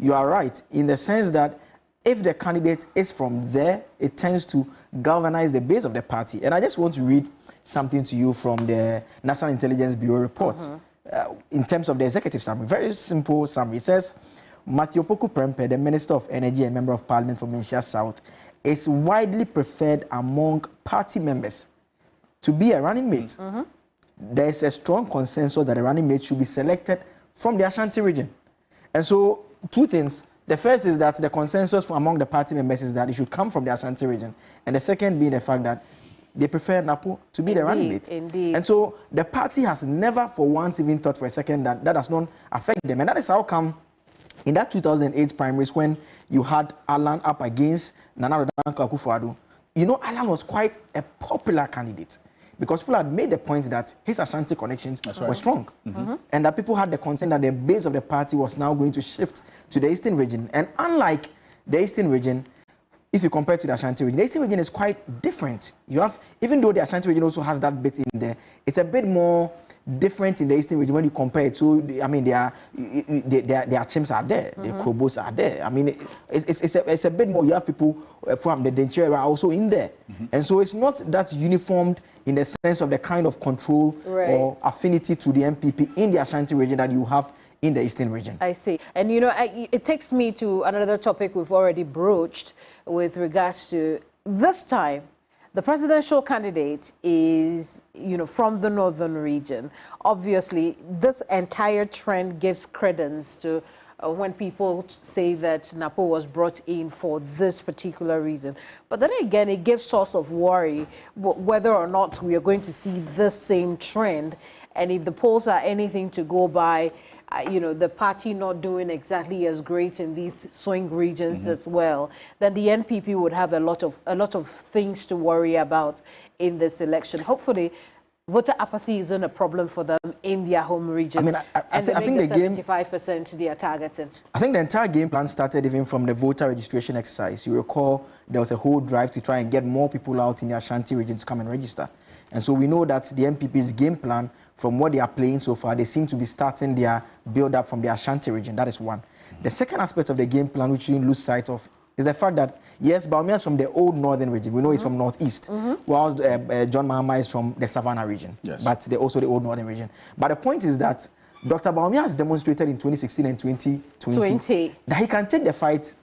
you are right in the sense that if the candidate is from there, it tends to galvanize the base of the party. And I just want to read something to you from the National Intelligence Bureau reports in terms of the executive summary. Very simple summary. It says, Opoku Prempeh, the Minister of Energy and Member of Parliament for Menchia South, is widely preferred among party members to be a running mate. There is a strong consensus that a running mate should be selected from the Ashanti region. And so, two things. The first is that the consensus among the party members is that it should come from the Ashanti region. And the second being the fact that they prefer Napo to be the running mate. Indeed. And so the party has never for once even thought for a second that that does not affect them. And that is how come in that 2008 primaries when you had Alan up against Nana Danko Akufo-Addo, you know, Alan was quite a popular candidate because people had made the point that his Ashanti connections were strong. And that people had the concern that the base of the party was now going to shift to the Eastern region. And unlike the Eastern region, if you compare to the Ashanti region, the Eastern region is quite different. You have, even though the Ashanti region also has that bit in there, it's a bit more different in the Eastern region when you compare it to, I mean, their chimps are there, their Krobos are there. I mean, it's a bit more, you have people from the Denchera are also in there. And so it's not that uniformed in the sense of the kind of control or affinity to the NPP in the Ashanti region that you have in the Eastern region. I see. And, you know, it takes me to another topic we've already broached with regards to this time. The presidential candidate is, you know, from the northern region. Obviously, this entire trend gives credence to when people say that Napo was brought in for this particular reason. But then again, it gives source of worry whether or not we are going to see this same trend. And if the polls are anything to go by, you know, the party not doing exactly as great in these swing regions as well, then the NPP would have a lot of things to worry about in this election. Hopefully, voter apathy isn't a problem for them in their home region. I mean, I think the game 75% they are targeting. I think the entire game plan started even from the voter registration exercise. You recall there was a whole drive to try and get more people out in the Ashanti region to come and register. And so we know that the NPP's game plan, from what they are playing so far, they seem to be starting their build-up from the Ashanti region. That is one. The second aspect of the game plan, which you lose sight of, is the fact that, yes, Bawumia is from the old northern region. We know he's from northeast, whilst John Mahama is from the Savannah region. Yes. But they're also the old northern region. But the point is that Dr. Bawumia has demonstrated in 2016 and 2020 that he can take the fight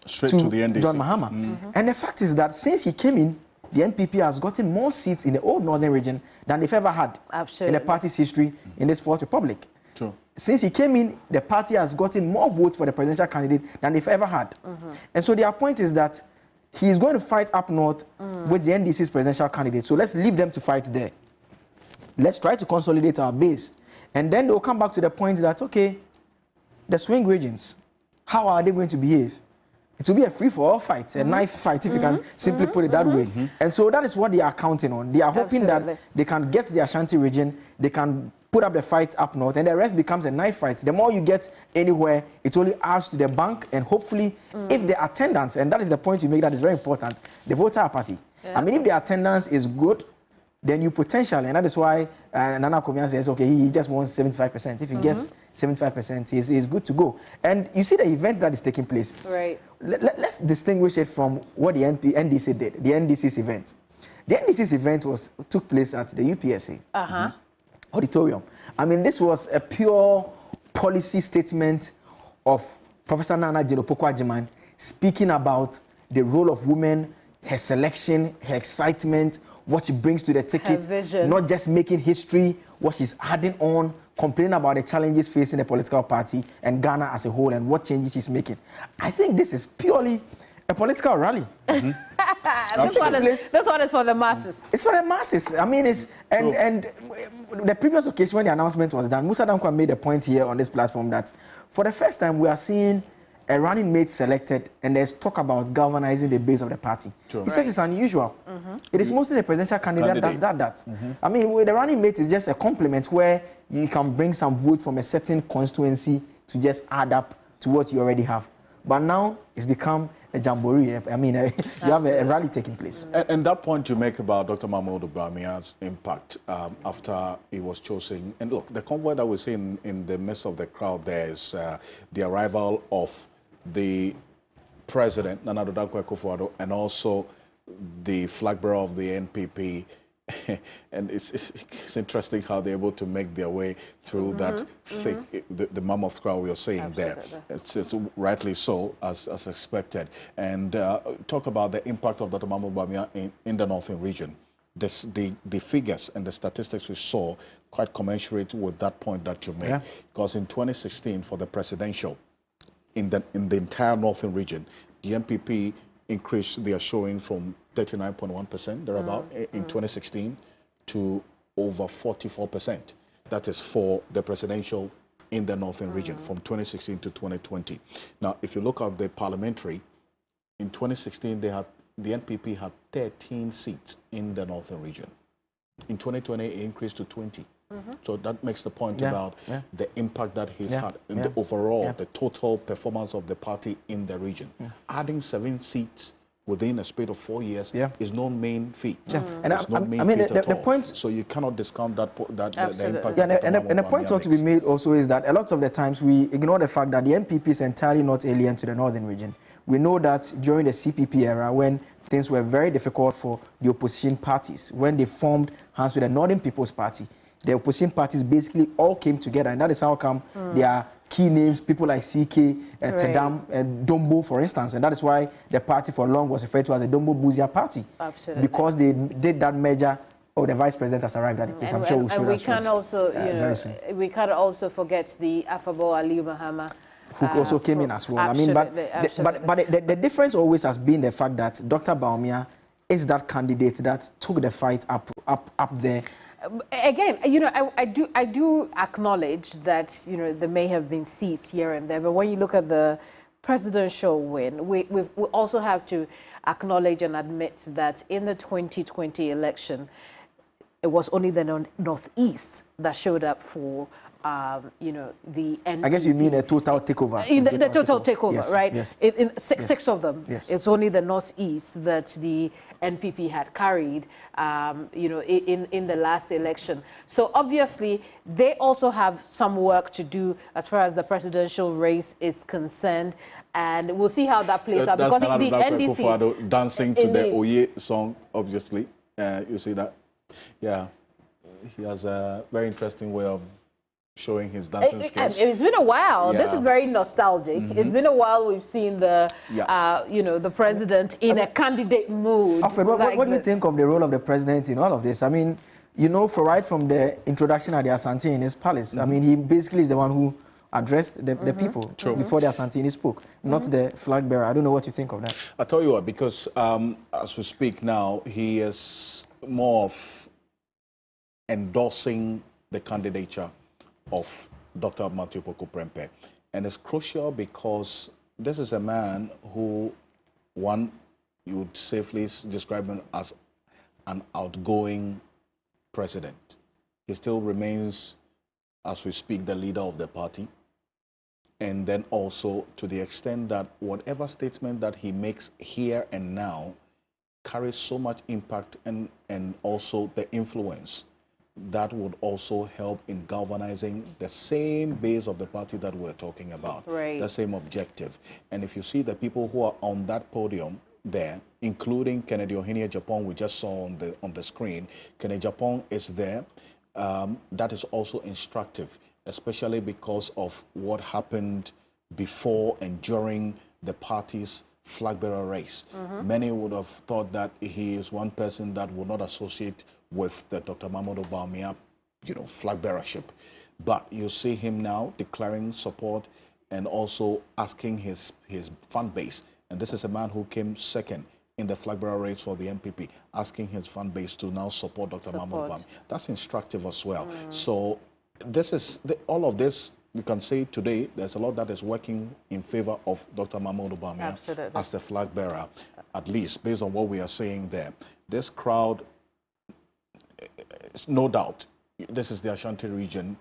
straight to the NDC. John Mahama. And the fact is that since he came in, the NPP has gotten more seats in the old northern region than they've ever had in the party's history in this Fourth Republic. True. Since he came in, the party has gotten more votes for the presidential candidate than they've ever had. And so their point is that he is going to fight up north with the NDC's presidential candidate. So let's leave them to fight there. Let's try to consolidate our base. And then they'll come back to the point that, okay, the swing regions, how are they going to behave? It will be a free-for-all fight, a knife fight, if you can simply put it that way. And so that is what they are counting on. They are hoping that they can get the Ashanti region, they can put up the fight up north, and the rest becomes a knife fight. The more you get anywhere, it only adds to the bank, and hopefully, if the attendance, and that is the point you make that is very important, the voter apathy. I mean, if the attendance is good, then you potentially, and that is why Nana Komian says, okay, he just wants 75%. If he gets 75%, he's good to go. And you see the event that is taking place. Right. Let's distinguish it from what the NDC did, the NDC's event. The NDC's event took place at the UPSA auditorium. I mean, this was a pure policy statement of Professor Nana Opoku Prempeh speaking about the role of women, her selection, her excitement, what she brings to the ticket, not just making history, what she's adding on, complaining about the challenges facing the political party and Ghana as a whole and what changes she's making. I think this is purely a political rally. This one is for the masses. It's for the masses. I mean, and the previous occasion when the announcement was done, Musa Dankwa made a point here on this platform that for the first time we are seeing a running mate selected, and there's talk about galvanizing the base of the party. He says it's unusual. It is mostly the presidential candidate that does that. I mean, with the running mate is just a complement where you can bring some vote from a certain constituency to just add up to what you already have. But now it's become a jamboree. I mean, you have a rally taking place. And that point you make about Dr. Mahmoud Bawumia's impact after he was chosen. And look, the convoy that we're seeing in the midst of the crowd there is the arrival of the president, Nana Addo Dankwa Akufo-Addo, and also the flag bearer of the NPP. And it's interesting how they're able to make their way through that thick, the mammoth crowd we are seeing there. It's rightly so, as expected. And talk about the impact of Dr. Mahmoud Bawumia in the northern region. The figures and the statistics we saw quite commensurate with that point that you made. Yeah. Because in 2016, for the presidential, in the entire northern region, the NPP increased their showing from 39.1% thereabout in 2016 to over 44%. That is for the presidential in the northern region from 2016 to 2020. Now, if you look at the parliamentary, in 2016 the NPP had 13 seats in the northern region. In 2020, it increased to 20. So that makes the point about the impact that he's had in the overall, the total performance of the party in the region. Adding 7 seats within a space of 4 years is no main feat. And I mean, the point. So you cannot discount that the impact. And the point ought to be made also is that a lot of the times we ignore the fact that the NPP is entirely not alien to the northern region. We know that during the CPP era, when things were very difficult for the opposition parties, when they formed hands with the Northern People's Party, the opposition parties basically all came together, and that is how come there are key names, people like CK, Tedam, and Dombo, for instance, and that is why the party for long was referred to as the Dombo Buzia Party. Absolutely. Because they did that measure. Oh, the vice president has arrived at the place. I'm sure we'll and we can also, we can't also forget the Affable Aliyu Mahama, who also came in as well. I mean, but the difference always has been the fact that Dr. Bawumia is that candidate that took the fight up there. Again, I do acknowledge that, there may have been seats here and there, but when you look at the presidential win, we also have to acknowledge and admit that in the 2020 election, it was only the Northeast that showed up for, the NPP. I guess you mean a total takeover. The total takeover, yes, right? Yes. In six of them. Yes. It's only the Northeast that the NPP had carried, in the last election. So obviously, they also have some work to do as far as the presidential race is concerned. And we'll see how that plays out. Because the NDC... dancing to the Oye song, obviously. You see that? Yeah. He has a very interesting way of showing his dancing skills. It's been a while. Yeah. This is very nostalgic. It's been a while we've seen the, the president in a candidate mood. Alfred, what do you think of the role of the president in all of this? I mean, right from the introduction at the Asante in his palace, I mean, he basically is the one who addressed the people before the Asante spoke, not the flag bearer. I don't know what you think of that. I tell you what, because as we speak now, he is more of endorsing the candidature of Dr. Opoku Prempeh. And it's crucial because this is a man who, one, you would safely describe him as an outgoing president. He still remains, as we speak, the leader of the party. And then also to the extent that whatever statement that he makes here and now carries so much impact and also the influence that would also help in galvanizing the same base of the party that we're talking about, the same objective. And if you see the people who are on that podium there, including Kennedy Ohinie Japan, we just saw on the screen, Kennedy Japan is there. That is also instructive, especially because of what happened before and during the party's flag bearer race. Many would have thought that he is one person that would not associate with the Dr. Mahmoud Bawumia, flag bearership. But you see him now declaring support and also asking his fan base. And this is a man who came second in the flag bearer race for the NPP, asking his fan base to now support Dr. Mahmoud Bawumia. That's instructive as well. So this is all of this. We can say today there's a lot that is working in favor of Dr. Mahmoud Bawumia as the flag bearer, at least based on what we are saying there. This crowd, no doubt, this is the Ashanti region.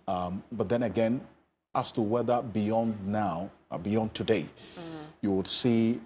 But then again, as to whether beyond now, beyond today, you would see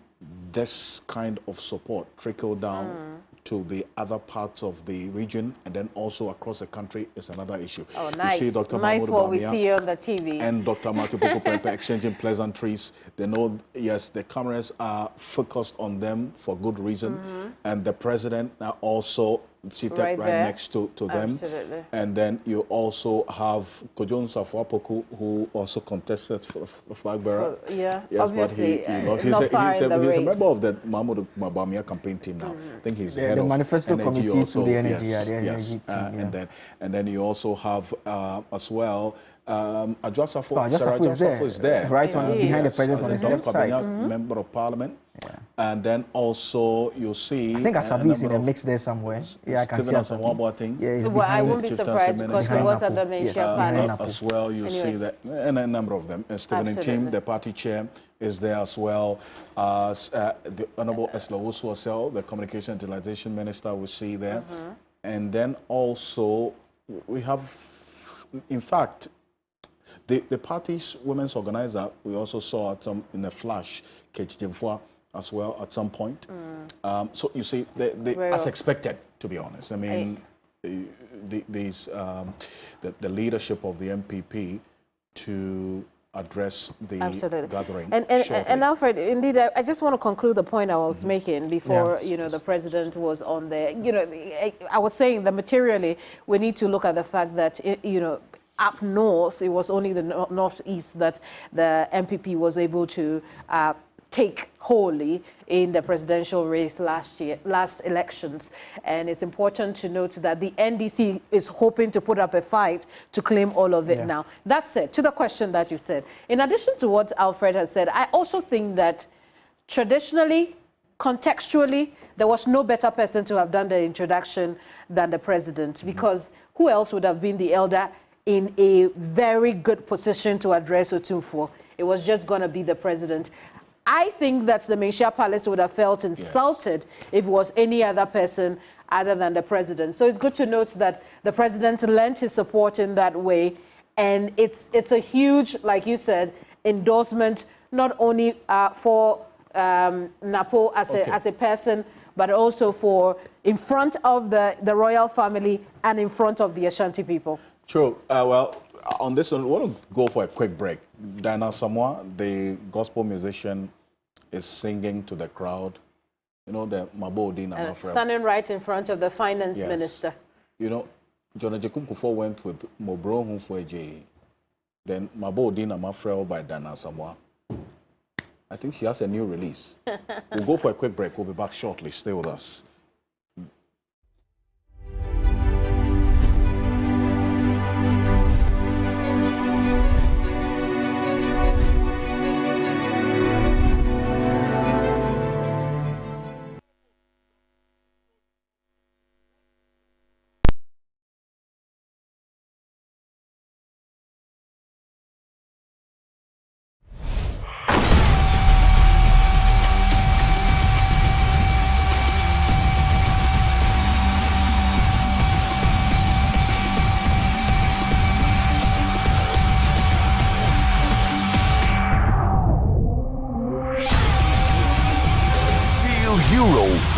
this kind of support trickle down to the other parts of the region and then also across the country is another issue. Oh, nice. You see Dr. Nice what we see on the TV. And Dr. Opoku Prempeh exchanging pleasantries. They know, yes, the cameras are focused on them for good reason. And the president are also seated right next to them. Absolutely. And then you also have Kojon Opoku, who also contested for the flag bearer. Yeah, yes, obviously. But he lost. He's a member of the Mahmoud Mabamia campaign team now. I think he's head the of manifesto energy committee also. to the energy. Yes, The yes. energy team, And then you also have as well. Adjwasafo is there. Right on behind the president on his left side. Member of Parliament. And then also you see. I think Asabi is in the mix there somewhere. Yeah, I can see Asabi. Yeah, he's well, I won't be Chief surprised Council because he Minister. was at the Malaysia Palace. As well, you see that, and a number of them. And Stephen Tim, the party chair, is there as well. The Honorable Esla Osuosel, the Communication and Utilization Minister, we see there. And then also we have, in fact, the party's women's organizer, we also saw at some, in a flash, Kate Jimfua as well at some point. So you see, as expected, to be honest. I mean, the leadership of the NPP to address the gathering. And Alfred, indeed, I just want to conclude the point I was making before, you know, the president was on there. You know, I was saying that materially, we need to look at the fact that, you know, up north, it was only the northeast that the NPP was able to take wholly in the presidential race last elections. And it's important to note that the NDC is hoping to put up a fight to claim all of it now. That said, to the question that you said, in addition to what Alfred has said, I also think that traditionally, contextually, there was no better person to have done the introduction than the president, because who else would have been the elder in a very good position to address Otumfuo? It was just going to be the president. I think that the Malaysia Palace would have felt insulted if it was any other person other than the president. So it's good to note that the president lent his support in that way. And it's a huge, like you said, endorsement, not only for Napo as a person, but also for in front of the royal family and in front of the Ashanti people. True. Well, on this one, we want to go for a quick break. Diana Samoa, the gospel musician, is singing to the crowd. You know, the Mabo Dina standing right in front of the finance minister. You know, John Ejekun Kufuor went with Mobro Humfueje. Then Mabo Dina Mafrel by Diana Samoa. I think she has a new release. We'll go for a quick break. We'll be back shortly. Stay with us.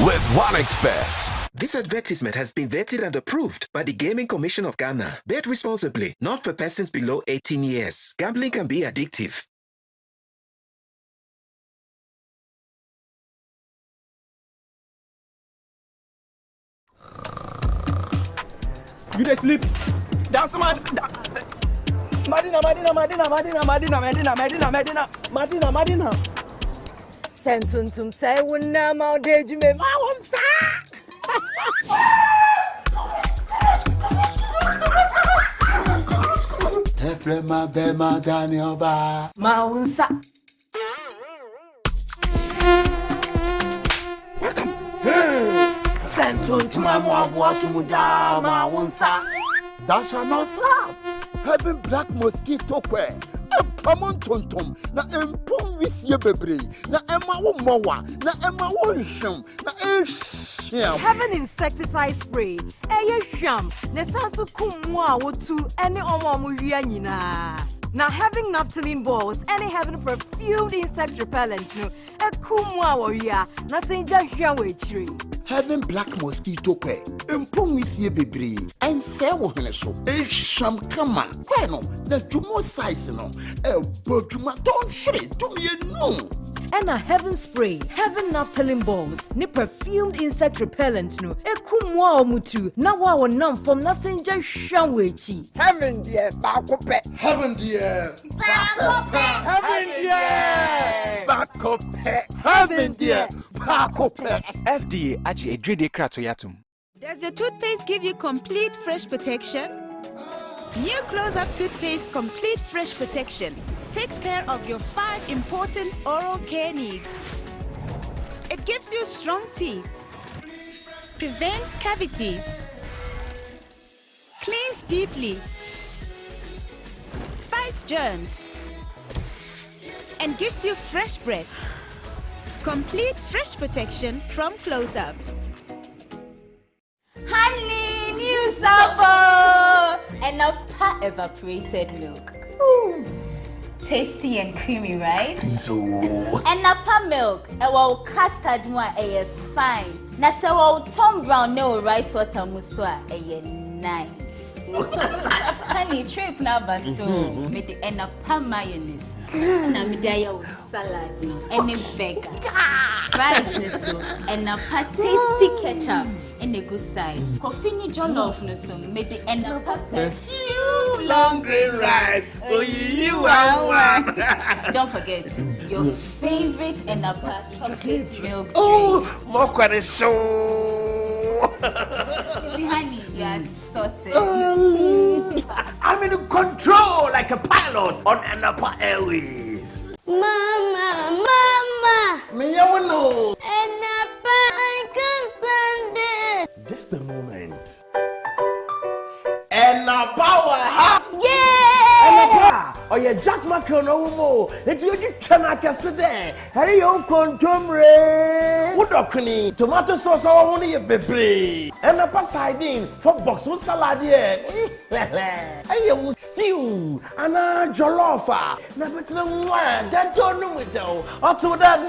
With OneXpert. This advertisement has been vetted and approved by the Gaming Commission of Ghana. Bet responsibly, not for persons below 18 years. Gambling can be addictive. You dey sleep? That's Madina. Sentuntum say wunna ma odeju me ma wonsa. Efrema be ma Daniel ba Ma wonsa. Sentuntum amwa boasu muda ma wonsa. That shall not slap. Having black mosquito quail. Pamon tontom na empom wisie bebre na ema wo mowa na ema wo hwam na ehwam. Having insecticide spray hwam na sanso kum a wotu ene omo hwia nyina. Now having naphthalene balls and having perfumed insect repellent no kum a wo hwia na senja hwa wo echiri. Having black mosquito kwe. Impong wisye bebre. And say wo hene so. Sham kama. Hey no. Na jumo size no. Bojuma don't shit to me no. And a heaven spray, heaven naphthalene balls, ni perfumed insect repellent no. Ekumwa omutu. Na wa nam from nothing just shanwechi. Heaven dear bakope. Heaven dear. Heaven dear. Bakope. Heaven dear bakope. FDA aji edrede kratoyatum. Does your toothpaste give you complete fresh protection? New Close-Up Toothpaste Complete Fresh Protection takes care of your 5 important oral care needs. It gives you strong teeth, prevents cavities, cleans deeply, fights germs, and gives you fresh breath. Complete fresh protection from Close-Up. Honey, new supper! And a pot evaporated milk. Tasty and creamy, right? So. And a pot milk, a well custard one, a fine. Nasa well Tom Brown no rice water muswa, a nice. Honey, trip now baso. Made the end of pan mayonnaise. And a medaya salad, and a burger. Fries, and a pot tasty ketchup. And a good side. Coffee jollof so made the end of pepper. You long green rice. Oh, you are one. Don't forget your favorite and a chocolate milk drink. Oh, more quite so. Honey, you are sorted. I'm in control like a pilot on Anapa Airways. Mama. Me, I will know. Anapa, I can't stand it. Just a moment. And now power, huh? Yeah! Oh yeah, Jack Macron no more. Let's go to Chanaka there. Hurry on, contumre. What okuni? Tomato sauce, I want to be. And a pass sardine for box with salad here. I will stew and a jollofa. Never to the one that don't know it though. Or to that.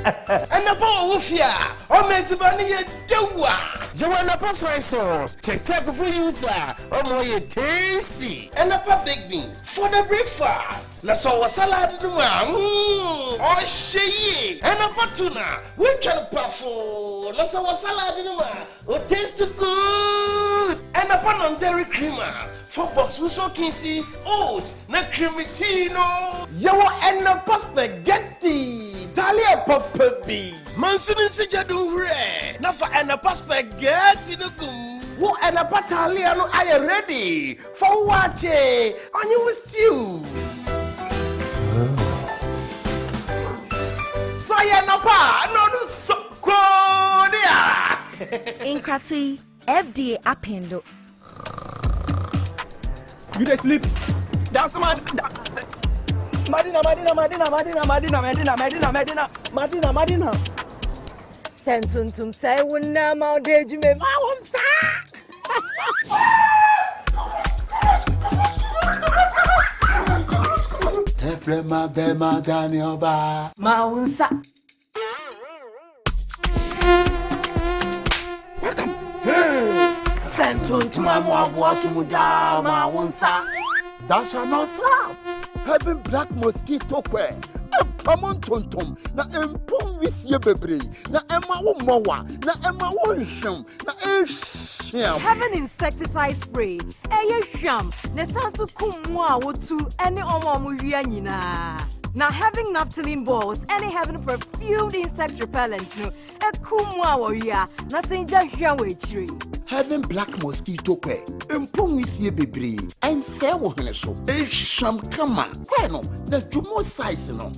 And the power of ya. Or made to bunny a doua. You want a pass rice sauce? Check for you, sir. Oh, more tasty. And the big beans for the breakfast. Let's all salad in the man. Oh, she. And a patuna. We can puffle. Let's all salad in the man. Oh, taste good. And a pan on dairy creamer. 4 box we so can see oats, na creamy tea no. You and a spaghetti. Talia papa bi. Mansuni sijadu re. Na for and a spaghetti no gum. Wo and a patalia no are you ready for what? On you stew. So ya na pa no so kodia. Inkrati, FDA appendo. You dey sleep. That's Madina. Sentuntum say wunna ma de jume ma wonsa. Efrema bema Daniel ba. Ma wonsa. Sentuntum amwa sumuda ma wonsa. That shall not slap. Having black mosquito kwe. Pamon tontom na empom wisye bebre na ema wo mowa na ema wo nhwem na ehwem. Having insecticide spray, sham, ne sansu kumwa wotu any omo wia nyina. Now having naphthalene balls, any having perfumed insect repellent no, kumwa wia, nothing just shawechiri. Having black mosquito kwe, empom wisye bebre, and say wo hene so. Sham kama, no, na jumo size no.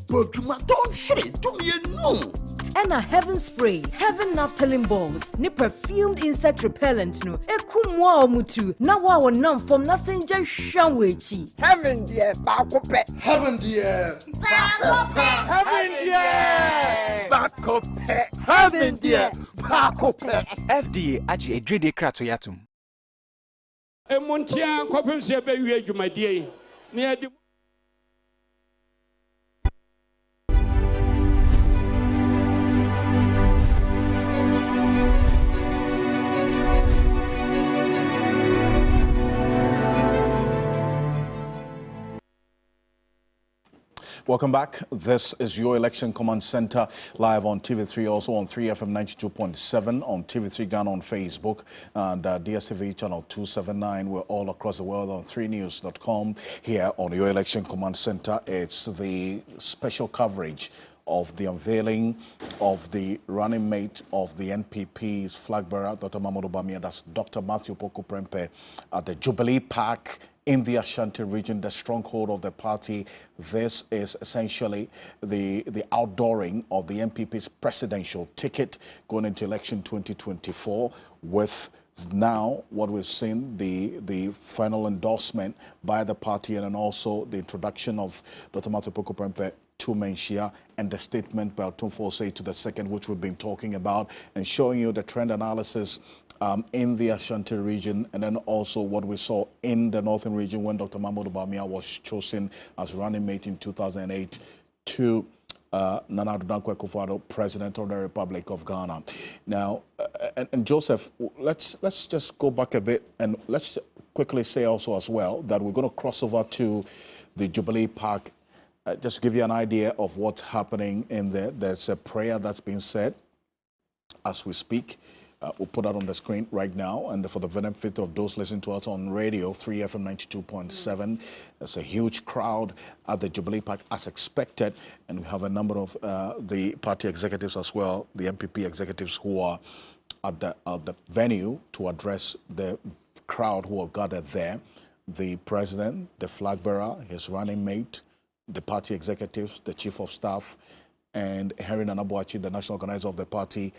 Bojuma don't shit to me no. And a heaven spray, heaven naphthalene balls, ni perfumed insect repellent no, kumwa omutu, na wa nam from nothing just shanwechi. Heaven dear bakope. Heaven dear. Heaven dear. Bakope. Heaven dear bakope. FDA aji edrede kratoyatum. Emontia kwapem se be wie adwumadie ne ade Welcome back. This is your Election Command Center live on TV3, also on 3FM 92.7, on TV3 Ghana on Facebook, and DSTV channel 279. We're all across the world on 3news.com. Here on your Election Command Center, it's the special coverage of the unveiling of the running mate of the NPP's flag bearer, Dr. Mamadou Bawumia, that's Dr. Opoku Prempeh, at the Jubilee Park in the Ashanti region, the stronghold of the party. This is essentially the outdooring of the NPP's presidential ticket going into election 2024, with now what we've seen, the final endorsement by the party, and then also the introduction of Dr. Opoku Prempeh to Menshia, and the statement by Otumfuo Osei to the second, which we've been talking about, and showing you the trend analysis in the Ashanti region, and then also what we saw in the northern region when Dr. Mamadou Bawumia was chosen as running mate in 2008 to Nana Addo Dankwa Akufo-Addo, President of the Republic of Ghana. Now, and Joseph, let's just go back a bit, and let's quickly say also as well that we're going to cross over to the Jubilee Park. Just to give you an idea of what's happening in there, there's a prayer that's being said as we speak. We'll put that on the screen right now, and for the benefit of those listening to us on radio, 3FM 92.7, there's a huge crowd at the Jubilee Park as expected, and we have a number of the party executives as well, the NPP executives who are at the venue to address the crowd who are gathered there. The president, the flag bearer, his running mate, the party executives, the chief of staff, and Henry Nana Boakye, the national organizer of the party,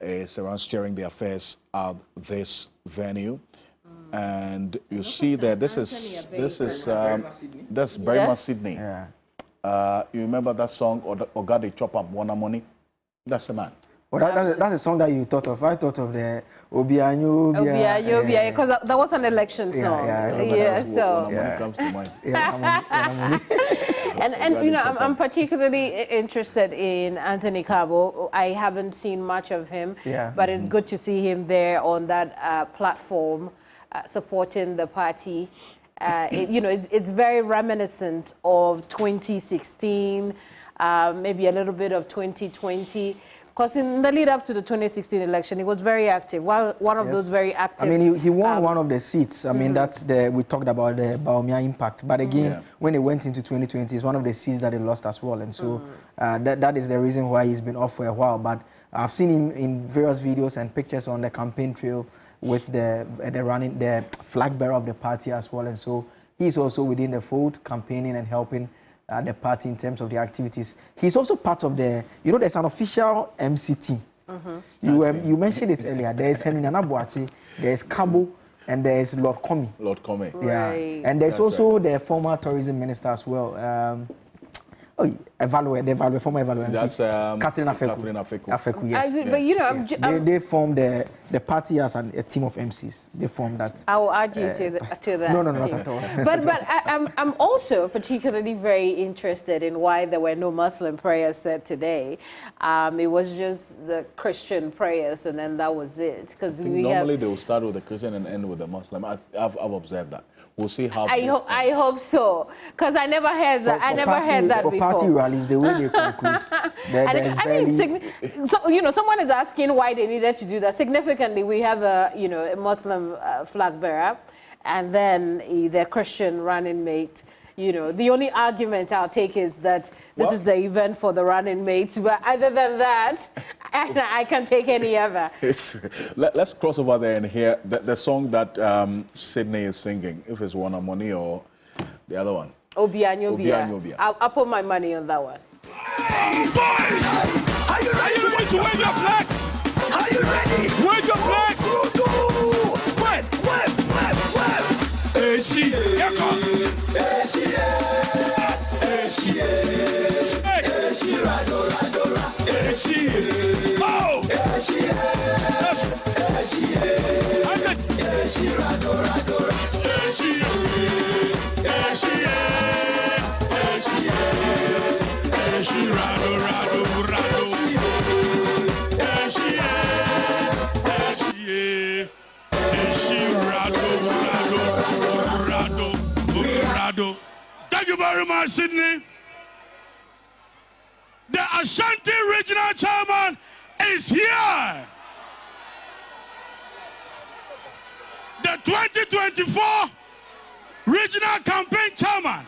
is around steering the affairs at this venue. And you see that this is Berima Sydney. Yeah. You remember that song, Ogade Chop Up Wana Money? That's the man. Well, that's a song that you thought of. I thought of the Obianyo, because that was an election song. So money comes to mind. And you know, I'm particularly interested in Anthony Cabo. I haven't seen much of him, but it's good to see him there on that platform supporting the party. You know, it's very reminiscent of 2016, maybe a little bit of 2020. Because in the lead up to the 2016 election, he was very active. One of those very active. I mean, he won one of the seats. I mean, that's we talked about the Bawumia impact. But again, when he went into 2020, it's one of the seats that he lost as well. And so that is the reason why he's been off for a while. But I've seen him in various videos and pictures on the campaign trail with the flag bearer of the party as well. And so he's also within the fold, campaigning and helping the party in terms of the activities. He's also part of the, you know, there's an official MC team. You mentioned it earlier. There's Henry Nana Boakye, there's Cabo, and there's Lord Comey. Lord Comey. Yeah. Right. And there's also the former tourism minister as well. Former Evaluate. That's Catherine Afeku, yes. But you know, yes. They formed the party as a team of MCs. They formed that. I will add you to that. No, not at all. But I'm also particularly very interested in why there were no Muslim prayers said today. It was just the Christian prayers, and then that was it. Because normally they will start with the Christian and end with the Muslim. I've observed that. We'll see how. I hope so, because I never heard that. I never heard that before. Party rallies, the way they conclude. So you know, someone is asking why they needed to do that. Significantly, we have a Muslim flag bearer, and then the Christian running mate. You know, the only argument I'll take is that this is the event for the running mates. But other than that, I can take any other. Let's cross over there and hear the song that Sydney is singing. If it's Wana Money or the other one. Obianyo. I'll put my money on that one. Hey, boys! Are you ready to wave your flags? Are you ready? Wave your flags! Thank you very much, Sydney. Ashanti Regional Chairman is here. The 2024 Regional Campaign Chairman,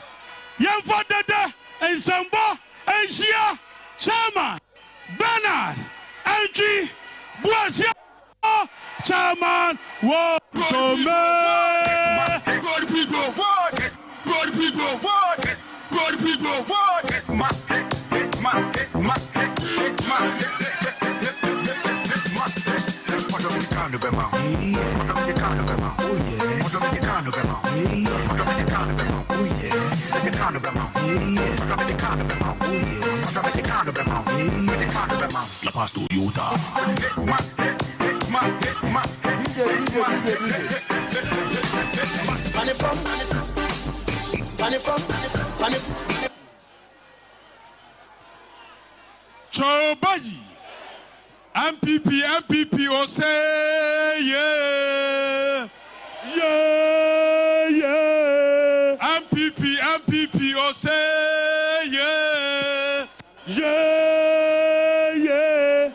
Yemfa Dede and Sambo and Shia Chairman, Bernard Angie Boasia Chairman, welcome. Good people, good people, good people, La Pasto Utah. Chobayi, MPP, oh say yeah, yeah, yeah. MPP, oh say yeah, yeah, yeah.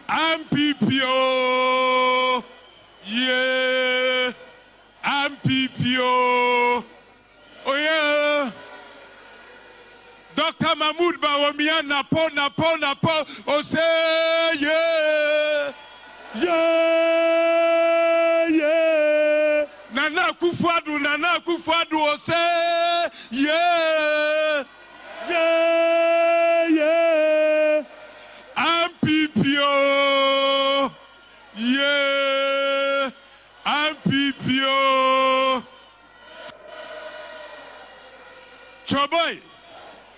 MPP, oh yeah, MPP, oh yeah. Dr. Mahmoud Bawumia Napo, oh say yeah, yeah, yeah. Nana Kufuadu, oh say yeah, yeah, yeah. MPP, oh yeah, MPP, oh.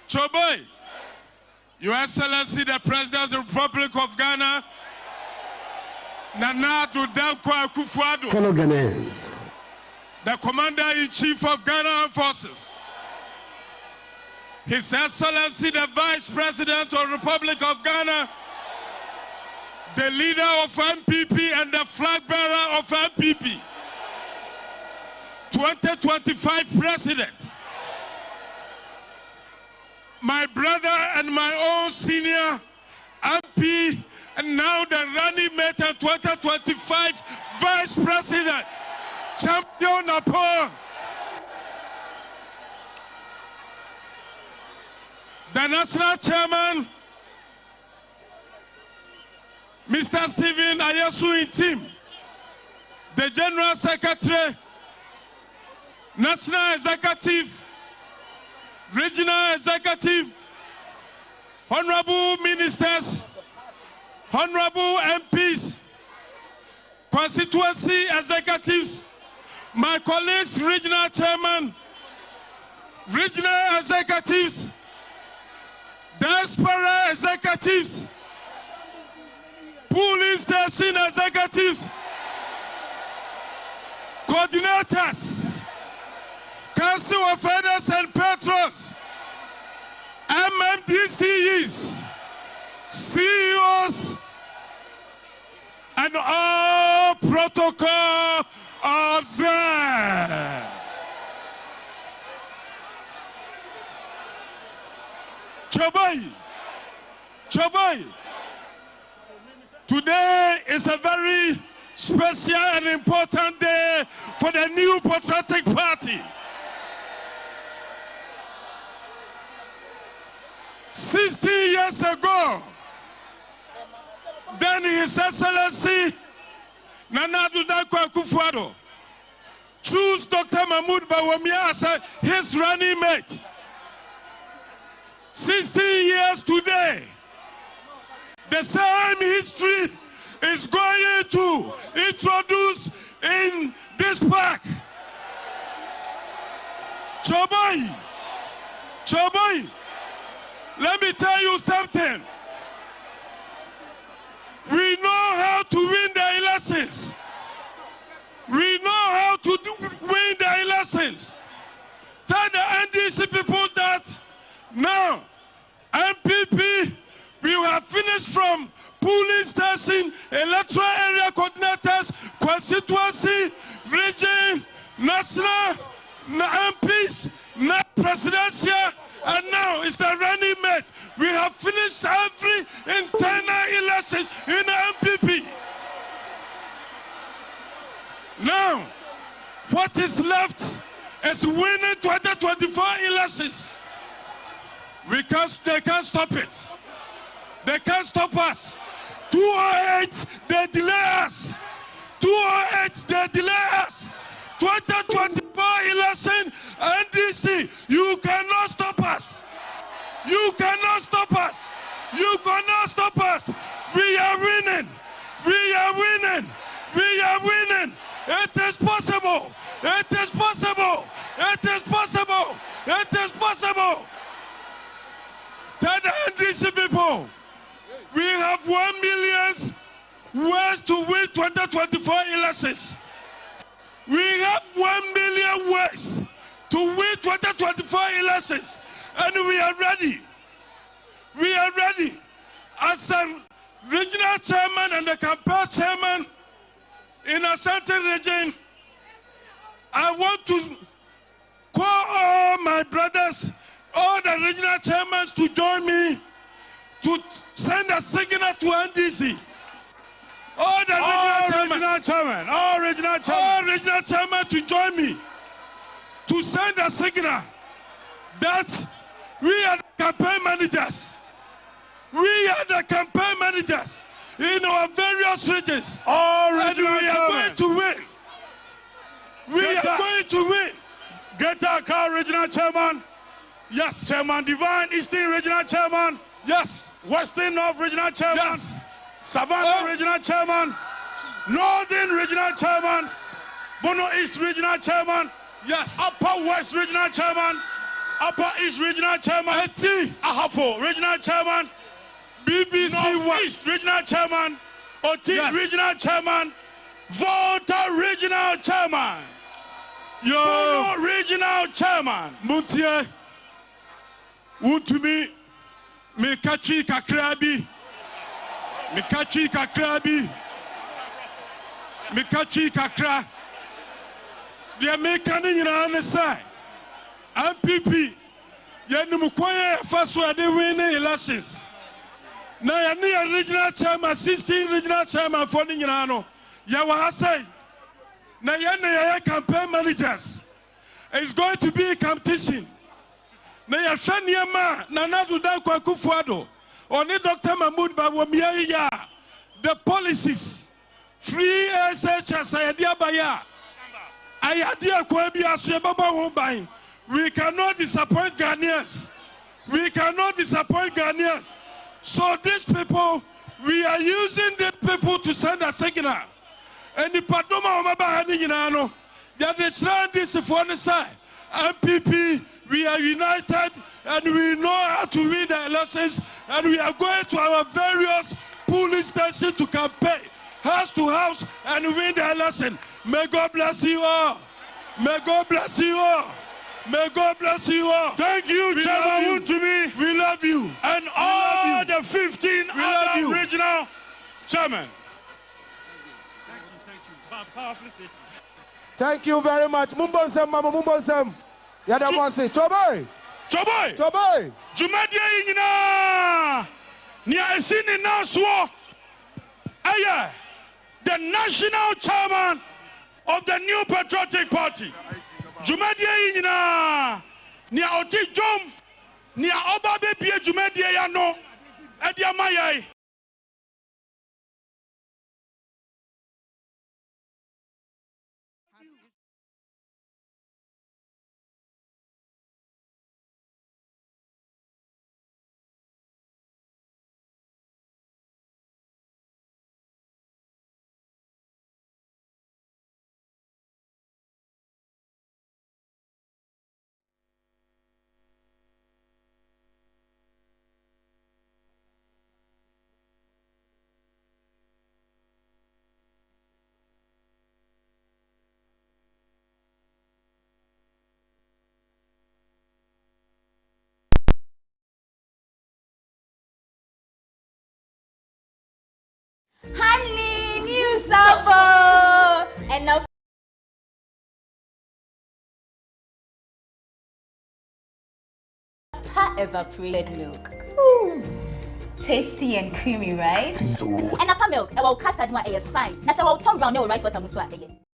Choboy, Your Excellency, the President of the Republic of Ghana, Nana Dankwa Akufo-Addo, fellow Ghanaians, the Commander-in-Chief of Ghana Armed Forces, His Excellency, the Vice President of the Republic of Ghana, the leader of NPP and the flag bearer of NPP, 2025 President, my brother and my own senior MP, and now the running mate and 2025 Vice President, Champion Napo, the National Chairman, Mr. Stephen Ayasu Intim, the General Secretary, National Executive, Regional Executive, Honorable Ministers, Honorable MPs, Constituency Executives, my colleagues, Regional Chairman, Regional Executives, Diaspora Executives, Police Station Executives, Coordinators, Council of Elders and Patrons, MMDCEs, CEOs, and all protocol observed. Choboy, today is a very special and important day for the new Patriotic Party. 60 years ago, then His Excellency Nana Dankwa Akufo-Addo chose Dr. Mahmoud Bawumia as his running mate. 60 years today, the same history is going to introduce in this park. Choboy, let me tell you something. We know how to win the elections. We know how to win the elections. Tell the NDC people that now, NPP, we have finished from police station, electoral area coordinators, constituency, region, national, MPs, presidential, And now it's the running mate. We have finished every internal elections in the NPP. Now, what is left is winning 2024 elections. They can't stop it. They can't stop us. 208, they delay us. 208, they delay us. 2024 election, NDC, you cannot stop us. You cannot stop us. You cannot stop us. We are winning. We are winning. We are winning. It is possible. It is possible. It is possible. It is possible. Tell the NDC people, we have 1 million ways to win 2024 elections. We have 1 million ways to win 2024 elections, and we are ready. We are ready. As a regional chairman and the campaign chairman in a certain region, I want to call all my brothers, all the regional chairmen to join me to send a signal to NDC. All regional chairmen to join me to send a signal that we are the campaign managers. We are the campaign managers in our various regions. And we are going to win. We are going to win. Greater Accra Regional Chairman. Yes. Chairman Divine, Eastern Regional Chairman. Yes. Western North Regional Chairman. Yes. Savannah Regional Chairman. Northern Regional Chairman. Bono East Regional Chairman. Yes. Upper West Regional Chairman. Upper East Regional Chairman. Ahafo Regional Chairman. BBC North East Regional Chairman. Oti Regional Chairman. Volta Regional Chairman. Bono Regional Chairman. Muntie. Untumi. Mekachi kakrabi. Mekachi kakrabi. Mekachi kakra. The American in side. NPP. Yanumukoye first where they win elections. Now you regional chairman, 16 regional chairman for Ninano. Yawahasai. Now you campaign managers. It's going to be a competition. Now you Shanyama, Nanadu Danko Kufuado. Only Dr. Mahmoud Bawumia. The policies. Free SHS, Ayadia Baya. Ayadia Kwebia Swebaba Wombine. We cannot disappoint Ghanaians. We cannot disappoint Ghanaians. So these people, we are using these people to send a signal. And the Padoma Omabahani Yinano, that they try this for the side. NPP, we are united and we know how to win the elections, and we are going to our various polling stations to campaign, house to house, and win the election. May God bless you all. May God bless you all. May God bless you all. Thank you, Chairman Wontumi. We love you. And all the 15 other regional chairmen. Thank you very much. Mumbonsem, Mama Mumbonsem. Yada Mwasi. Choboy. Choboy. Choboy. Jumedia Yingina. Nia Esini Naswo. Aya. The national chairman of the New Patriotic Party. Jumedia Yingina. Nia Oti Jom. Nia Obabe Pie Jumedia Yano. Edia Mayai. Honey, new sabo. And now Napa evaporated milk. Tasty and creamy, right? And Napa milk, custard one fine. Nasa Tom Brown no rice water muswa.